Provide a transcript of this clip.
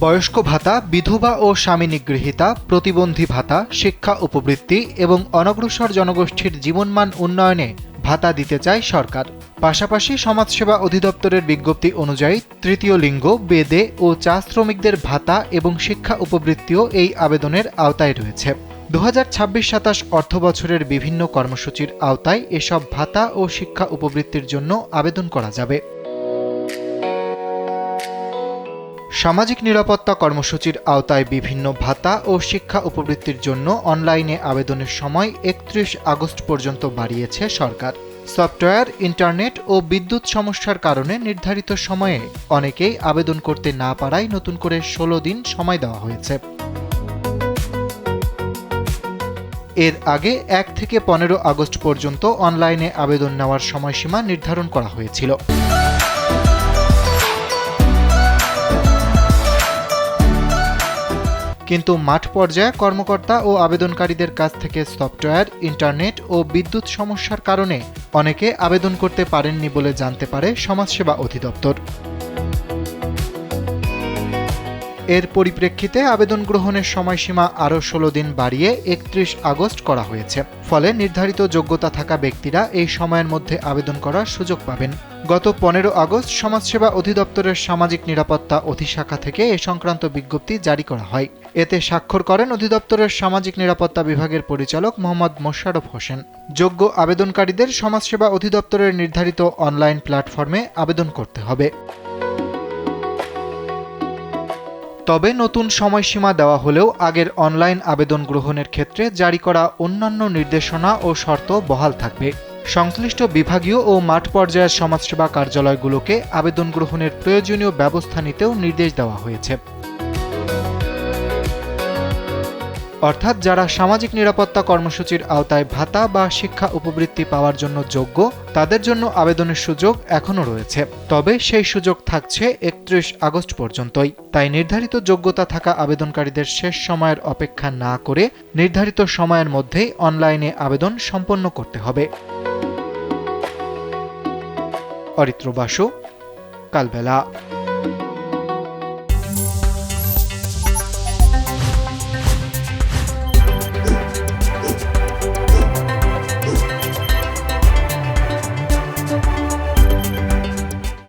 বয়স্ক ভাতা, বিধবা ও স্বামী নিগৃহীতা, প্রতিবন্ধী ভাতা, শিক্ষা উপবৃত্তি এবং অনগ্রসর জনগোষ্ঠীর জীবনমান উন্নয়নে ভাতা দিতে চায় সরকার। পাশাপাশি সমাজসেবা অধিদপ্তরের বিজ্ঞপ্তি অনুযায়ী তৃতীয় লিঙ্গ, বেদে ও চা শ্রমিকদের ভাতা এবং শিক্ষা উপবৃত্তিও এই আবেদনের আওতায় রয়েছে। 2026-27 অর্থবছরের বিভিন্ন কর্মসূচির আওতায় এসব ভাতা ও শিক্ষা উপবৃত্তির জন্য আবেদন করা যাবে। সামাজিক নিরাপত্তা কর্মসূচির আওতায় বিভিন্ন ভাতা ও শিক্ষা উপবৃত্তির জন্য অনলাইনে আবেদনের সময় 31 আগস্ট পর্যন্ত বাড়িয়েছে সরকার। সফটওয়্যার, ইন্টারনেট ও বিদ্যুৎ সমস্যার কারণে নির্ধারিত সময়ে অনেকেই আবেদন করতে না পারায় নতুন করে 16 দিন সময় দেওয়া হয়েছে। এর আগে 1 থেকে 15 আগস্ট পর্যন্ত অনলাইনে আবেদন নেওয়ার সময়সীমা নির্ধারণ করা হয়েছিল। কিন্তু মাঠ পর্যায়ে কর্মকর্তা ও আবেদনকারীদের কাছ থেকে সফটওয়্যার, ইন্টারনেট ও বিদ্যুৎ সমস্যার কারণে অনেকে আবেদন করতে পারেননি বলে জানতে পারে সমাজসেবা অধিদপ্তর। এর পরিপ্রেক্ষিতে আবেদন গ্রহণের সময়সীমা আরও 16 দিন বাড়িয়ে 31 আগস্ট করা হয়েছে। ফলে নির্ধারিত যোগ্যতা থাকা ব্যক্তিরা এই সময়ের মধ্যে আবেদন করার সুযোগ পাবেন। গত 15 আগস্ট সমাজসেবা অধিদপ্তরের সামাজিক নিরাপত্তা অধিশাখা থেকে এ সংক্রান্ত বিজ্ঞপ্তি জারি করা হয়। এতে স্বাক্ষর করেন অধিদপ্তরের সামাজিক নিরাপত্তা বিভাগের পরিচালক মোহাম্মদ মোশাররফ হোসেন। যোগ্য আবেদনকারীদের সমাজসেবা অধিদপ্তরের নির্ধারিত অনলাইন প্ল্যাটফর্মে আবেদন করতে হবে। তবে নতুন সময়সীমা দেওয়া হলেও আগের অনলাইন আবেদন গ্রহণের ক্ষেত্রে জারি করা অন্যান্য নির্দেশনা ও শর্ত বহাল থাকবে। সংশ্লিষ্ট বিভাগীয় ও মাঠ পর্যায়ের সমাজসেবা কার্যালয়গুলোকে আবেদন গ্রহণের প্রয়োজনীয় ব্যবস্থা নিতেও নির্দেশ দেওয়া হয়েছে। অর্থাৎ যারা সামাজিক নিরাপত্তা কর্মসূচির আওতায় ভাতা বা শিক্ষা উপবৃত্তি পাওয়ার জন্য যোগ্য, তাদের জন্য আবেদনের সুযোগ এখনও রয়েছে। তবে সেই সুযোগ থাকছে 31 আগস্ট পর্যন্তই। তাই নির্ধারিত যোগ্যতা থাকা আবেদনকারীদের শেষ সময়ের অপেক্ষা না করে নির্ধারিত সময়ের মধ্যেই অনলাইনে আবেদন সম্পন্ন করতে হবে। অরিত্র বাসু, কালবেলা।